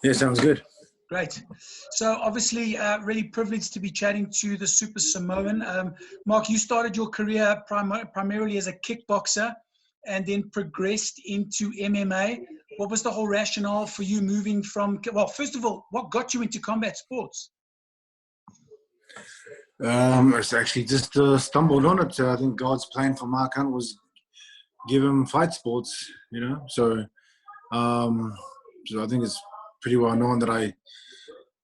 Yeah, sounds good. Great. So obviously, really privileged to be chatting to the Super Samoan. Mark, you started your career primarily as a kickboxer and then progressed into MMA. What was the whole rationale for you moving from, well, first of all, what got you into combat sports? It's actually just stumbled on it. I think God's plan for Mark Hunt was give him fight sports, So, so I think it's pretty well known that I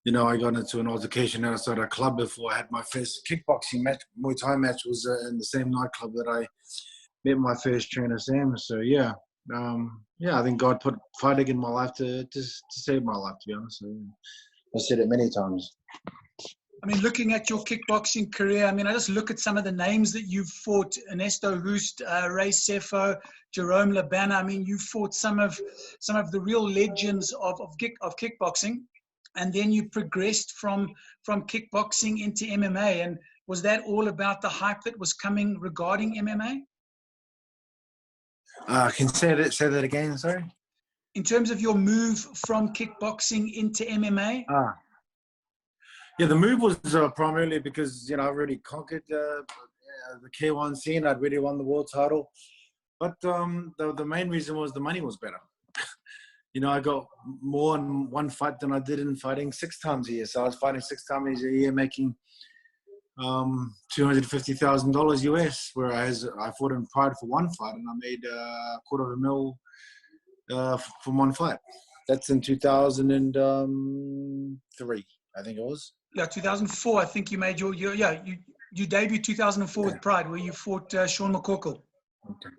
got into an altercation outside a club before I had my first kickboxing match. Muay Thai match was in the same nightclub that I met my first trainer, Sam. So, I think God put fighting in my life to save my life, to be honest. So, I've said it many times. I mean, looking at your kickboxing career, I mean, I just look at some of the names that you've fought: Ernesto Hoost, Ray Sefo, Jerome Labana. I mean, you fought some of the real legends of kickboxing, and then you progressed from kickboxing into MMA. And was that all about the hype that was coming regarding MMA? Can you say that again? Sorry. In terms of your move from kickboxing into MMA. Yeah, the move was primarily because, I already conquered the K1 scene. I'd really won the world title. But the main reason was the money was better. I got more in one fight than I did in fighting 6 times a year. So I was fighting 6 times a year, making $250,000 US, whereas I fought in Pride for one fight and I made $250,000 from one fight. That's in 2003, I think it was. Yeah, 2004. I think you made you debuted 2004 with Pride, where you fought Sean McCorkle. Okay.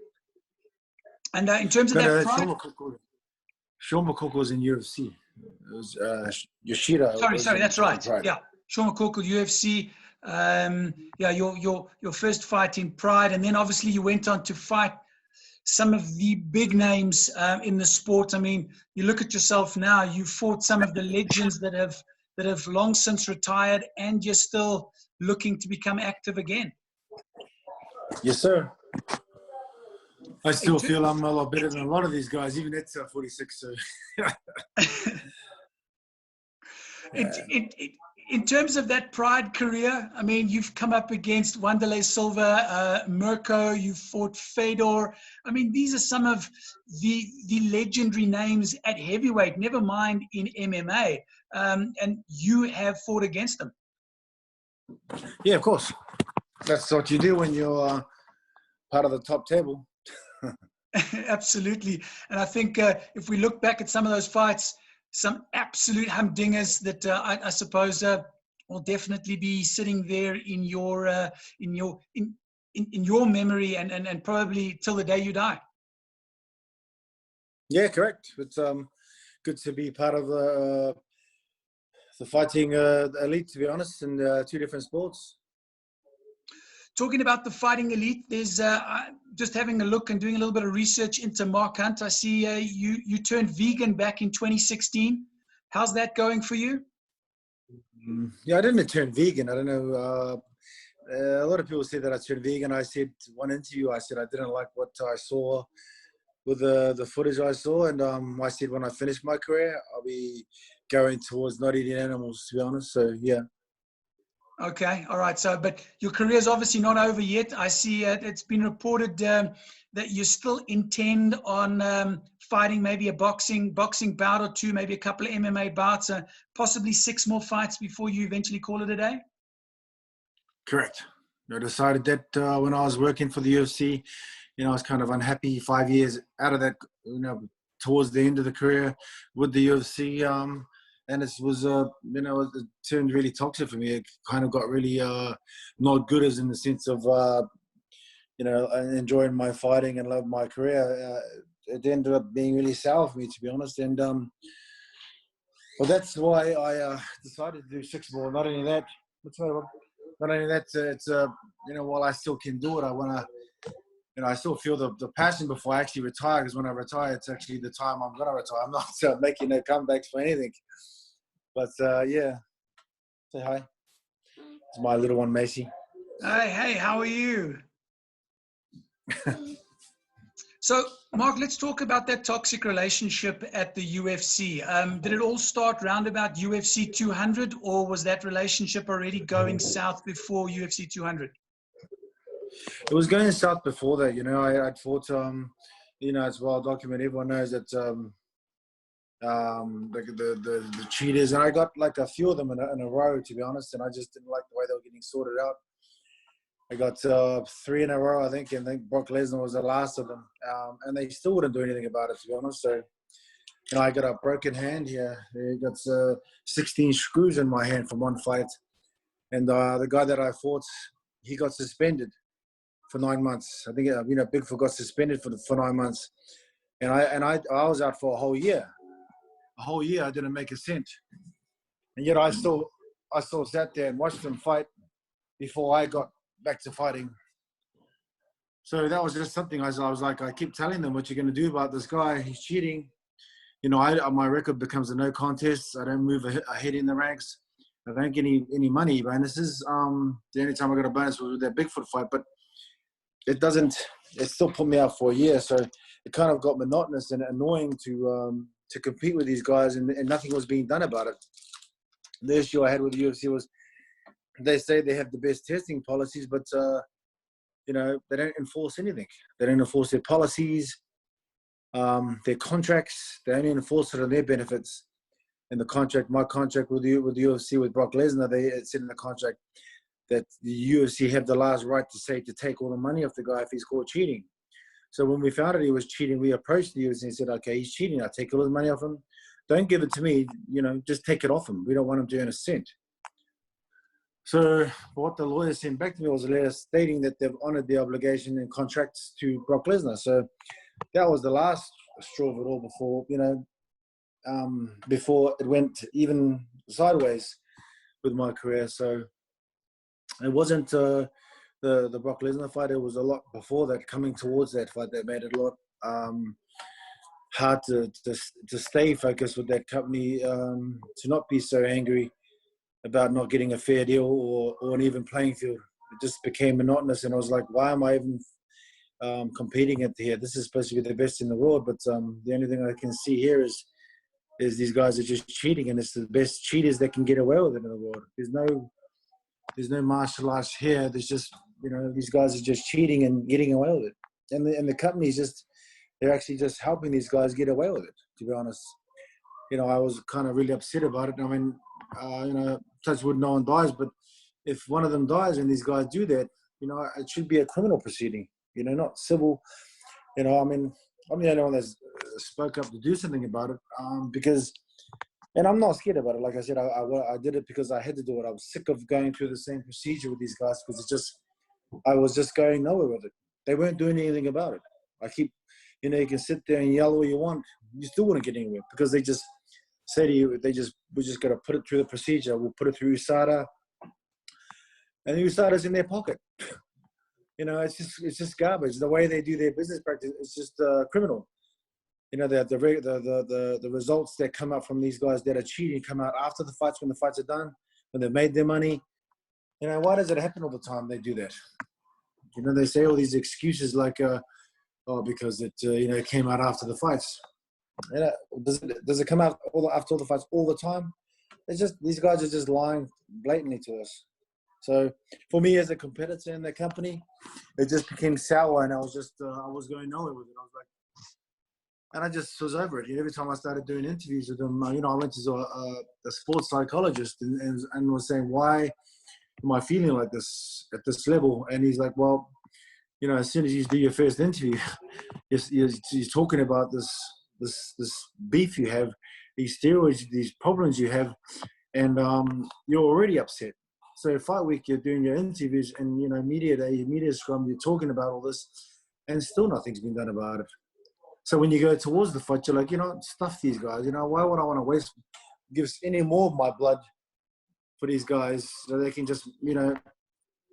And in terms of that Pride, Sean McCorkle was in UFC. It was Yoshida. Sorry, that's right. Pride. Yeah, Sean McCorkle, UFC. Your first fight in Pride, and then obviously you went on to fight some of the big names in the sport. I mean, you look at yourself now. You fought some of the legends that have long since retired, and you're still looking to become active again. Yes, sir. I still feel I'm a lot better than a lot of these guys, even at 46. So. In terms of that Pride career, I mean, you've come up against Wanderlei Silva, Mirko, you've fought Fedor. I mean, these are some of the legendary names at heavyweight, never mind in MMA. And you have fought against them. Yeah, of course. That's what you do when you're part of the top table. Absolutely. And I think if we look back at some of those fights, some absolute humdingers that I suppose will definitely be sitting there in your memory and probably till the day you die. Yeah, correct. It's good to be part of the fighting elite, to be honest, in 2 different sports. Talking about the fighting elite, there's just having a look and doing a little bit of research into Mark Hunt. I see you turned vegan back in 2016. How's that going for you? Yeah, I didn't turn vegan. I don't know. A lot of people say that I turned vegan. I said one interview, I said I didn't like what I saw with the footage I saw. And I said when I finish my career, I'll be going towards not eating animals, to be honest. So, yeah. Okay, all right. So, but your career is obviously not over yet. I see it's been reported that you still intend on fighting maybe a boxing bout or 2, maybe a couple of MMA bouts, possibly 6 more fights before you eventually call it a day. Correct. I decided that when I was working for the UFC, I was kind of unhappy 5 years out of that, towards the end of the career with the UFC. And it was, it turned really toxic for me. It kind of got really not good, as in the sense of, enjoying my fighting and love my career. It ended up being really sour for me, to be honest. And well, that's why I decided to do 6 more. Not only that, it's while I still can do it, I want to. I still feel the passion before I actually retire, because when I retire, it's actually the time I'm going to retire. I'm not making no comebacks for anything. But, yeah, say hi. It's my little one, Macy. Hey, how are you? So, Mark, let's talk about that toxic relationship at the UFC. Did it all start round about UFC 200, or was that relationship already going south before UFC 200? It was going south before that. I'd fought, it's well documented. Everyone knows that the cheaters, and I got like a few of them in a row, to be honest, and I just didn't like the way they were getting sorted out. I got 3 in a row, I think, and I think Brock Lesnar was the last of them, and they still wouldn't do anything about it, to be honest. So, I got a broken hand here. I got 16 screws in my hand from one fight, and the guy that I fought, he got suspended for 9 months. I think Bigfoot got suspended for 9 months, and I was out for a whole year. A whole year I didn't make a cent, and yet I still sat there and watched them fight before I got back to fighting. So that was just something I was like, I keep telling them, what you're going to do about this guy? He's cheating. My record becomes a no contest. I don't move ahead in the ranks. I don't get any money bonuses. The only time I got a bonus was with that Bigfoot fight, but it still put me out for a year. So it kind of got monotonous and annoying to compete with these guys, and nothing was being done about it. The issue I had with the UFC was, they say they have the best testing policies, but they don't enforce anything. They don't enforce their policies, their contracts. They only enforce it on their benefits. In the contract, my contract with the UFC with Brock Lesnar, it said in the contract that the UFC have the last right to take all the money off the guy if he's caught cheating. So when we found out he was cheating, we approached the UFC and said, okay, he's cheating. I'll take all his money off him. Don't give it to me. Just take it off him. We don't want him to earn a cent. So what the lawyer sent back to me was a letter stating that they've honored the obligation and contracts to Brock Lesnar. So that was the last straw of it all before it went even sideways with my career. So it wasn't the Brock Lesnar fight. It was a lot before that, coming towards that fight, that made it a lot hard to stay focused with that company, to not be so angry about not getting a fair deal or an even playing field. It just became monotonous, and I was like, why am I even competing at here? This is supposed to be the best in the world, but the only thing I can see here is these guys are just cheating, and it's the best cheaters that can get away with it in the world. There's no martial arts here. There's just, these guys are just cheating and getting away with it. And the company's they're actually just helping these guys get away with it, to be honest. I was kind of really upset about it. I mean, touch wood, no one dies, but if one of them dies and these guys do that, it should be a criminal proceeding, not civil. I'm the only one that's spoke up to do something about it, and I'm not scared about it. Like I said, I did it because I had to do it. I was sick of going through the same procedure with these guys because I was just going nowhere with it. They weren't doing anything about it. I keep, you can sit there and yell all you want. You still wouldn't get anywhere because they just say to you, we just got to put it through the procedure. We'll put it through USADA, and USADA's in their pocket. It's just garbage. The way they do their business practice, it's just criminal. The results that come out from these guys that are cheating come out after the fights, when the fights are done, when they've made their money. Why does it happen all the time? They do that. They say all these excuses like, because it came out after the fights. Does it come out after all the fights all the time? It's just, these guys are just lying blatantly to us. So for me as a competitor in the company, it just became sour, and I was going nowhere with it. I was like, and I just was over it. Every time I started doing interviews with them, I went to a sports psychologist and was saying, why am I feeling like this at this level? And he's like, well, as soon as you do your first interview, you're talking about this beef you have, these steroids, these problems you have, and you're already upset. So fight week, you're doing your interviews, and media day, media scrum, you're talking about all this, and still nothing's been done about it. So when you go towards the fight, you're like, stuff these guys. Why would I want to give any more of my blood for these guys so they can just,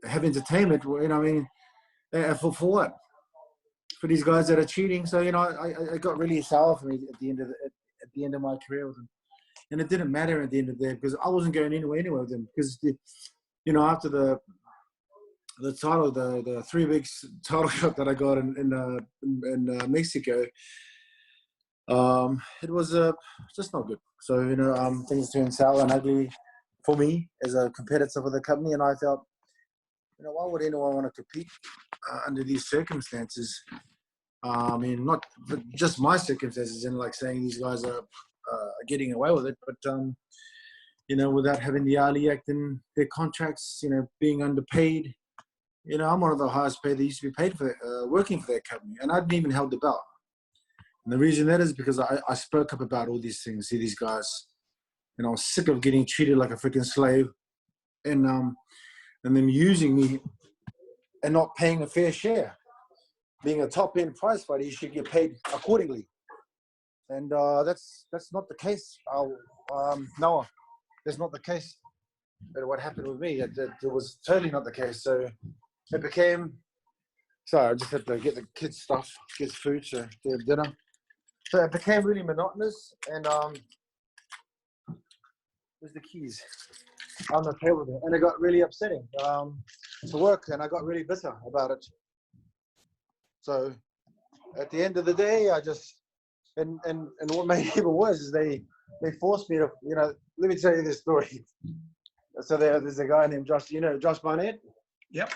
have entertainment? For what? For these guys that are cheating. So I got really sour for me at the end of my career with them, and it didn't matter at the end of the day because I wasn't going anywhere with them because after the the title, the 3 weeks title shot that I got in Mexico, it was just not good. So things turned sour and ugly for me as a competitor for the company, and I felt, why would anyone want to compete under these circumstances? I mean, not just my circumstances, and like saying these guys are getting away with it, but without having the Ali Act in their contracts, being underpaid. I'm one of the highest paid that used to be paid for working for that company, and I didn't even held the belt. And the reason that is because I spoke up about all these things. See these guys, I was sick of getting treated like a freaking slave, and them using me and not paying a fair share. Being a top end prize fighter, you should get paid accordingly, and that's not the case. Noah, that's not the case. But what happened with me, it was totally not the case. So it became. Sorry, I just had to get the kids' stuff, kids' food, so they have dinner. So it became really monotonous, and where's the keys? On the table there, and it got really upsetting to work, and I got really bitter about it. So at the end of the day, I just and what made it even worse is they forced me to, let me tell you this story. So there's a guy named Josh, Josh Barnett. Yep.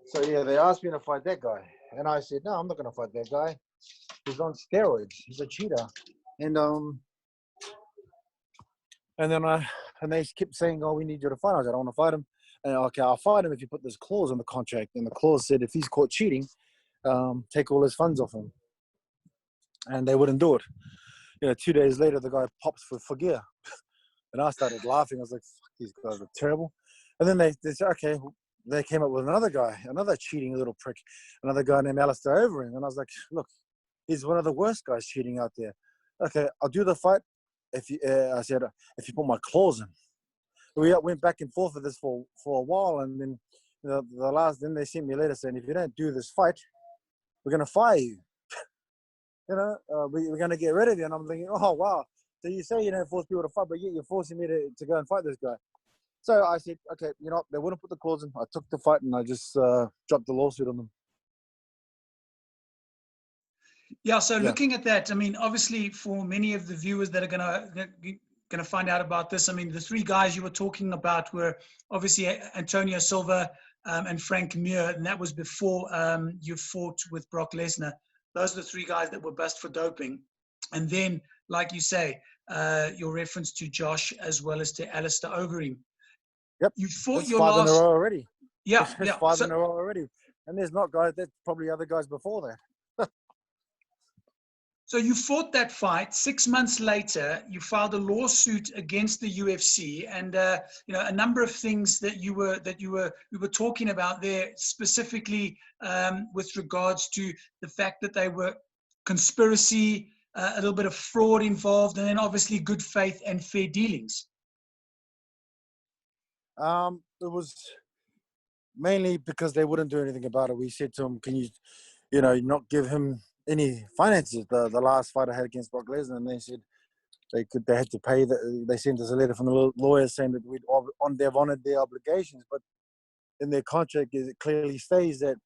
So yeah, they asked me to fight that guy, and I said, no, I'm not going to fight that guy. He's on steroids. He's a cheater. And they kept saying, oh, we need you to fight. I said, I don't want to fight him. And okay, I'll fight him if you put this clause in the contract. And the clause said if he's caught cheating, take all his funds off him. And they wouldn't do it. 2 days later, the guy pops for gear. And I started laughing. I was like, fuck, these guys are terrible. And then they said, okay, they came up with another guy, another cheating little prick, another guy named Alistair Overeem. And I was like, look, he's one of the worst guys cheating out there. Okay, I'll do the fight if you put my clause in. We went back and forth with this for a while, and then then they sent me a letter saying, if you don't do this fight, we're going to fire you. We're going to get rid of you. And I'm thinking, oh, wow. So you say you don't force people to fight, but yet you're forcing me to go and fight this guy. So I said, okay, they wouldn't put the clause in. I took the fight, and I just dropped the lawsuit on them. Yeah, so looking at that, I mean, obviously for many of the viewers that are going to find out about this, I mean, the 3 guys you were talking about were obviously Antonio Silva and Frank Mir, and that was before you fought with Brock Lesnar. Those are the 3 guys that were busted for doping. And then, like you say, your reference to Josh as well as to Alistair Overeem. Yep. You fought that's your 5 last... in a row already. Yeah, that's 5 in a row already. And there's not guys, there's probably other guys before that. So you fought that fight. 6 months later, you filed a lawsuit against the UFC, and a number of things that we were talking about there, specifically with regards to the fact that they were conspiracy, a little bit of fraud involved, and then obviously good faith and fair dealings. It was mainly because they wouldn't do anything about it. We said to them, can you not give him any finances? The last fight I had against Brock Lesnar, and they said they had to pay. They sent us a letter from the lawyers saying that they've honored their obligations, but in their contract it clearly states that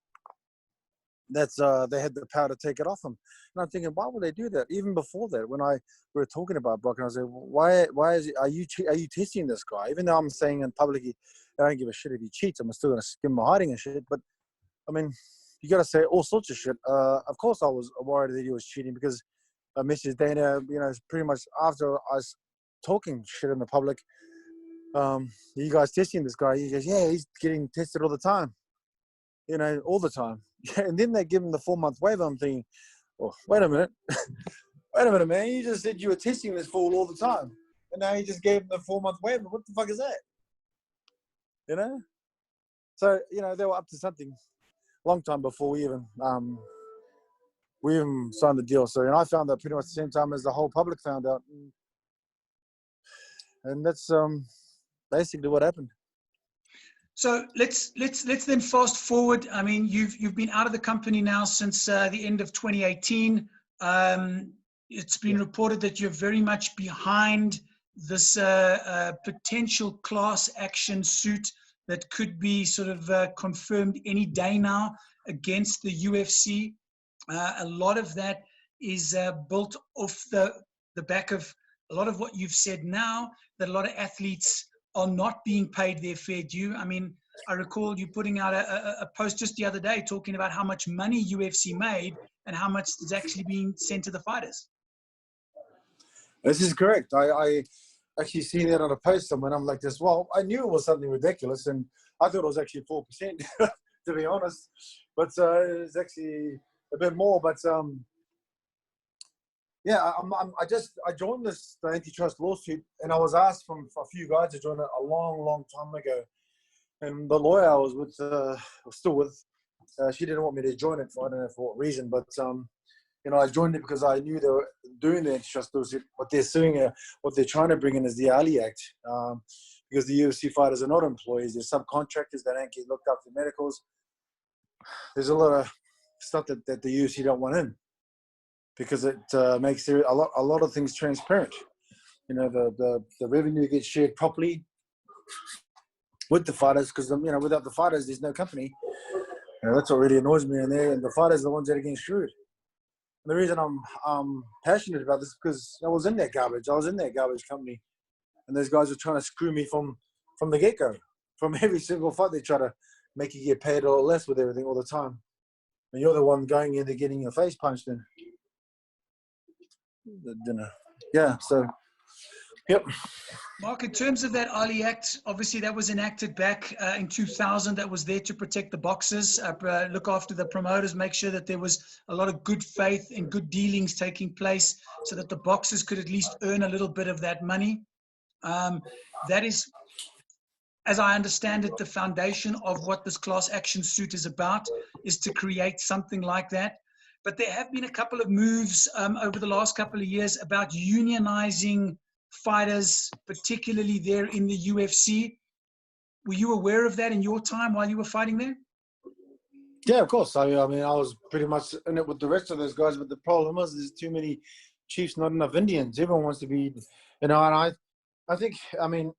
they had the power to take it off him. And I'm thinking, why would they do that? Even before that, when we were talking about Brock, and I said, why are you testing this guy? Even though I'm saying in publicly, I don't give a shit if he cheats. I'm still gonna give him a hiding and shit. But I mean, you got to say all sorts of shit. Of course, I was worried that he was cheating because Mrs. Dana, pretty much after I was talking shit in the public, you guys testing this guy? He goes, yeah, he's getting tested all the time. All the time. And then they give him the 4-month waiver. I'm thinking, oh, wait a minute. Wait a minute, man. You just said you were testing this fool all the time. And now you just gave him the 4-month waiver. What the fuck is that? So, they were up to something long time before we even signed the deal. So, I found out pretty much the same time as the whole public found out. And that's basically what happened. So let's then fast forward. I mean, you've been out of the company now since the end of 2018. It's been reported that you're very much behind this potential class action suit that could be sort of confirmed any day now against the UFC. A lot of that is built off the back of a lot of what you've said now, that a lot of athletes are not being paid their fair due. I mean, I recall you putting out a post just the other day talking about how much money UFC made and how much is actually being sent to the fighters. This is correct. I actually seen that on a post somewhere, and I'm like this. Well, I knew it was something ridiculous, and I thought it was actually 4%, to be honest. But it's actually a bit more. But yeah, I joined the antitrust lawsuit, and I was asked from a few guys to join it a long time ago. And the lawyer I was with, still with, she didn't want me to join it for I don't know for what reason, but you know, I joined it because I knew they were doing the antitrust lawsuit. What they're suing, what they're trying to bring in is the Ali Act, because the UFC fighters are not employees; they're subcontractors. They don't get looked after medicals. There's a lot of stuff that the UFC don't want in, because it makes a lot of things transparent. You know, the revenue gets shared properly with the fighters, because you know, without the fighters, there's no company. You know, that's what really annoys me in there, and the fighters are the ones that are getting screwed. And the reason I'm passionate about this is because I was in that garbage. I was in that garbage company, and those guys were trying to screw me from the get-go. From every single fight, they try to make you get paid a little less with everything all the time. And you're the one going in there getting your face punched in. You know, yeah, so, yep. Mark, in terms of that Ali Act, obviously that was enacted back in 2000. That was there to protect the boxers, look after the promoters, make sure that there was a lot of good faith and good dealings taking place so that the boxers could at least earn a little bit of that money. That is, as I understand it, the foundation of what this class action suit is about, is to create something like that. But there have been a couple of moves over the last couple of years about unionizing fighters, particularly there in the UFC. Were you aware of that in your time while you were fighting there? Yeah, of course. I mean, I was pretty much in it with the rest of those guys, but the problem is there's too many chiefs, not enough Indians. Everyone wants to be, you know, and I think, I mean,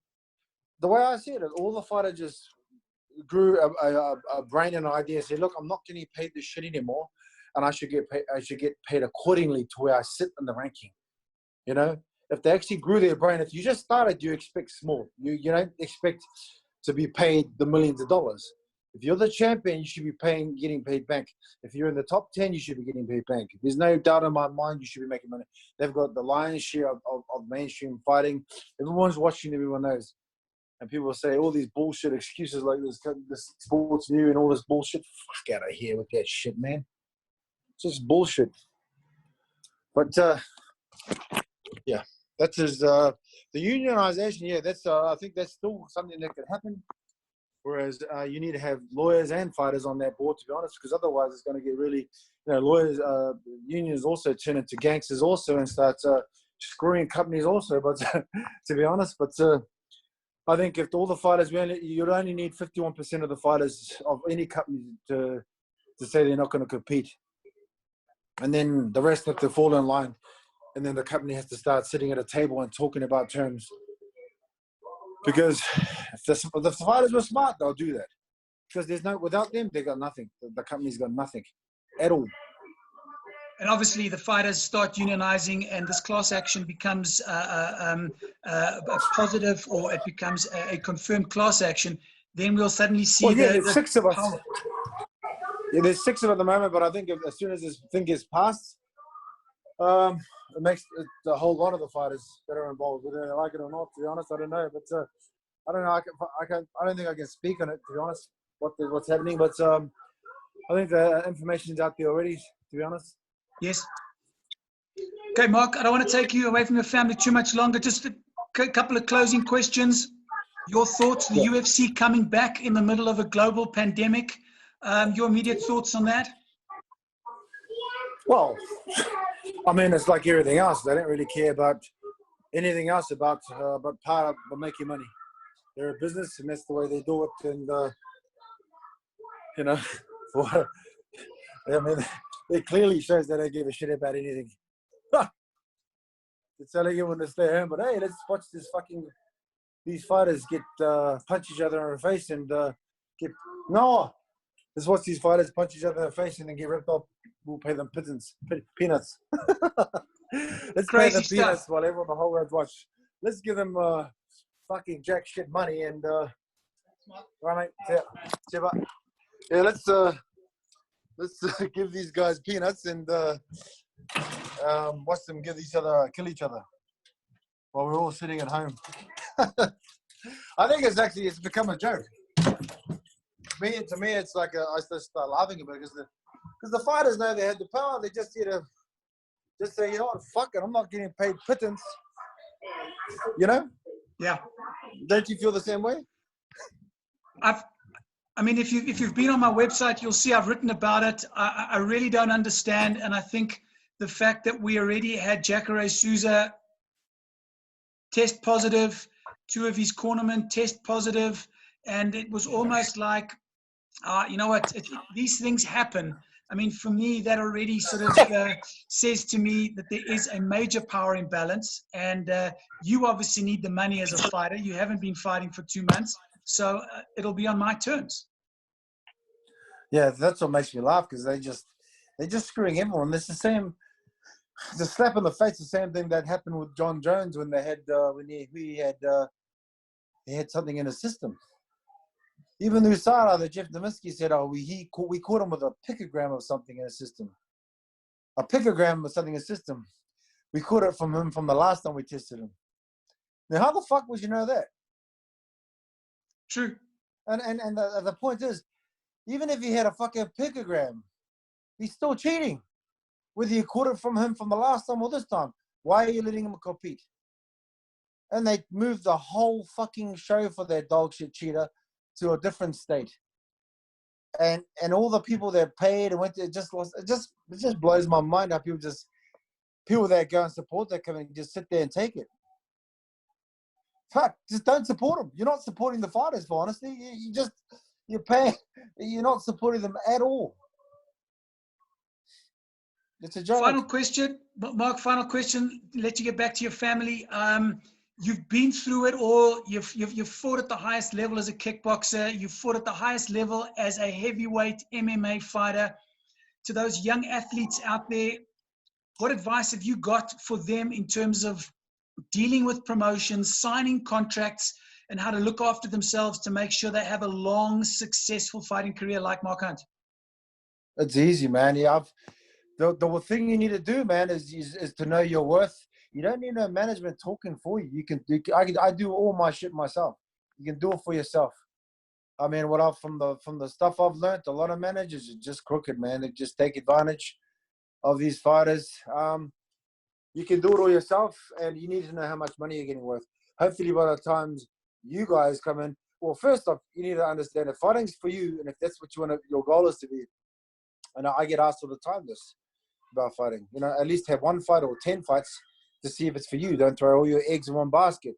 the way I see it, all the fighters just grew a brain and an idea, said, look, I'm not getting paid this shit anymore, and I should get paid accordingly to where I sit in the ranking, you know? If they actually grew their brain, if you just started, you expect small. You don't expect to be paid the millions of dollars. If you're the champion, you should be getting paid back. If you're in the top 10, you should be getting paid back. There's no doubt in my mind you should be making money. They've got the lion's share of mainstream fighting. Everyone's watching, everyone knows. And people say all these bullshit excuses like this sports new and all this bullshit. Fuck out of here with that shit, man. It's just bullshit. But, yeah. That is the unionization. Yeah, that's I think that's still something that could happen. Whereas you need to have lawyers and fighters on that board, to be honest, because otherwise it's going to get really, you know, lawyers, unions also turn into gangsters also and start screwing companies also. But to be honest, but I think if all the fighters, you'd only need 51% of the fighters of any company to say they're not going to compete, and then the rest have to fall in line. And then the company has to start sitting at a table and talking about terms. Because if the fighters were smart, they'll do that. Because without them, they got nothing. The company's got nothing at all. And obviously the fighters start unionizing and this class action becomes a positive, or it becomes a confirmed class action. Then we'll suddenly see there's 6 of us. Yeah, there's 6 of them at the moment, but I think as soon as this thing gets passed, it makes a whole lot of the fighters that are involved, whether they like it or not. To be honest, I don't know. But I don't know. I don't think I can speak on it, to be honest. What's happening? But I think the information's out there already. To be honest. Yes. Okay, Mark. I don't want to take you away from your family too much longer. Just a couple of closing questions. Your thoughts? The UFC coming back in the middle of a global pandemic. Your immediate thoughts on that? Well, I mean, it's like everything else. They don't really care about anything else but part of making money. They're a business, and that's the way they do it. And you know, I mean, it clearly shows they don't give a shit about anything. They're telling everyone to stay home, but hey, let's watch these these fighters get punch each other in the face and get no. Let's watch these fighters punch each other in the face and then get ripped off. We'll pay them peanuts. Let's pay them peanuts while everyone the whole world watch. Let's give them fucking jack shit money and right, mate. Yeah, let's give these guys peanuts and watch them kill each other while we're all sitting at home. I think it's become a joke. To me, it's like I just start laughing about it because the fighters know they had the power. They just just say, you know what, fuck it, I'm not getting paid pittance. You know? Yeah. Don't you feel the same way? I mean, if you've been on my website, you'll see I've written about it. I really don't understand, and I think the fact that we already had Jacare Souza test positive, 2 of his cornermen test positive, and it was almost like, you know what, these things happen. I mean, for me, that already sort of says to me that there is a major power imbalance, and you obviously need the money as a fighter. You haven't been fighting for 2 months, so it'll be on my terms. Yeah, that's what makes me laugh because they're just screwing everyone. It's the same, the slap in the face. The same thing that happened with John Jones when they had he had something in his system. Even the USADA, that Jeff Novitzky said, we caught him with a picogram of something in his system. A picogram of something in his system. We caught it from him from the last time we tested him. Now, how the fuck would you know that? True. And the point is, even if he had a fucking picogram, he's still cheating. Whether you caught it from him from the last time or this time, why are you letting him compete? And they moved the whole fucking show for that dog shit cheater to a different state. And all the people that paid and went to, it just blows my mind how people that go and support that come and just sit there and take it. Fuck, just don't support them. You're not supporting the fighters, for honesty. You're paying. You're not supporting them at all. It's a joke. Final question, Mark. Final question. Let you get back to your family. You've been through it all. You've fought at the highest level as a kickboxer. You've fought at the highest level as a heavyweight MMA fighter. To those young athletes out there, what advice have you got for them in terms of dealing with promotions, signing contracts, and how to look after themselves to make sure they have a long, successful fighting career like Mark Hunt? It's easy, man. Yeah, the thing you need to do, man, is to know your worth. You don't need no management talking for you. I do all my shit myself. You can do it for yourself. I mean, from the stuff I've learned, a lot of managers are just crooked, man. They just take advantage of these fighters. You can do it all yourself, and you need to know how much money you're getting worth. Hopefully, by the time you guys come in, well, first off, you need to understand that fighting's for you, and if that's what your goal is to be. And I get asked all the time this about fighting. You know, at least have 1 fight or 10 fights to see if it's for you. Don't throw all your eggs in one basket.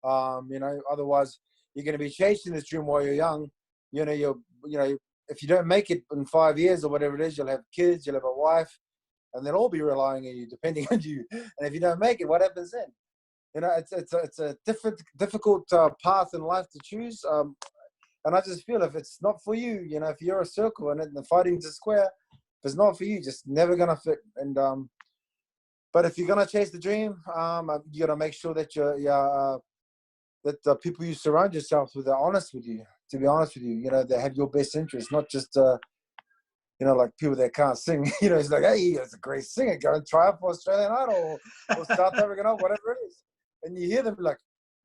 You know, otherwise you're going to be chasing this dream while you're young. You know, if you don't make it in 5 years or whatever it is, you'll have kids, you'll have a wife, and they'll all be relying on you, depending on you. And if you don't make it, what happens then? You know, it's a difficult path in life to choose. And I just feel if it's not for you, you know, if you're a circle and the fighting's a square, if it's not for you, just never gonna fit. And but if you're gonna chase the dream, you gotta make sure that that the people you surround yourself with are honest with you. To be honest with you, you know, they have your best interest, not just you know, like people that can't sing. You know, it's like, hey, it's a great singer. Go and try out for Australian Idol or South African Idol, whatever it is. And you hear them like,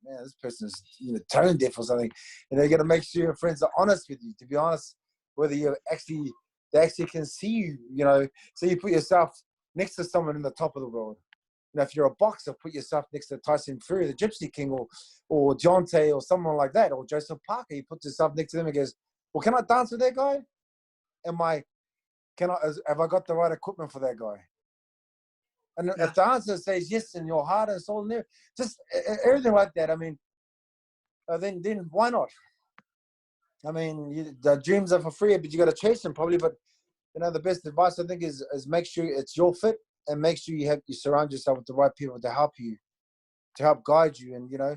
man, this person's, you know, tone deaf or something. And you got to make sure your friends are honest with you. To be honest, whether they actually can see you. You know, so you put yourself next to someone in the top of the world. You know, if you're a boxer, put yourself next to Tyson Fury, the Gypsy King, or Deontay, or someone like that, or Joseph Parker. You put yourself next to them and goes, well, can I dance with that guy? Have I got the right equipment for that guy? And if the answer says yes in your heart and soul, and there, just everything like that, I mean, then why not? I mean, the dreams are for free, but you got to chase them probably. But you know, the best advice I think is make sure it's your fit, and make sure you surround yourself with the right people to help you, to help guide you, and you know,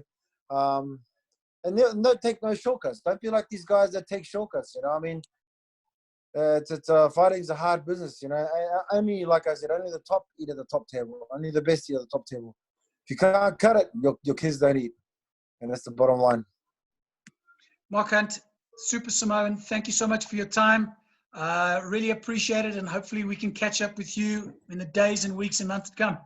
and no take no shortcuts. Don't be like these guys that take shortcuts. You know, I mean, fighting's a hard business. You know, only like I said, only the top eat at the top table. Only the best eat at the top table. If you can't cut it, your kids don't eat, and that's the bottom line. Mark Hunt, Super Samoan, thank you so much for your time. Really appreciate it, and hopefully we can catch up with you in the days and weeks and months to come.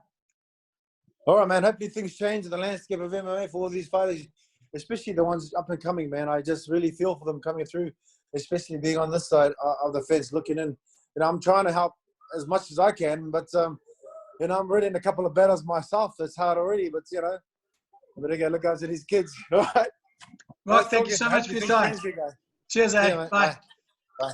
All right, man. Hopefully things change in the landscape of MMA for all these fighters, especially the ones up and coming, man. I just really feel for them coming through, especially being on this side of the fence looking in. You know, I'm trying to help as much as I can, but, you know, I'm already in a couple of battles myself. That's hard already, but, you know, I better go look after these kids. All right. Mark, thank you so much for your time. Cheers, Yeah, Bye. Bye.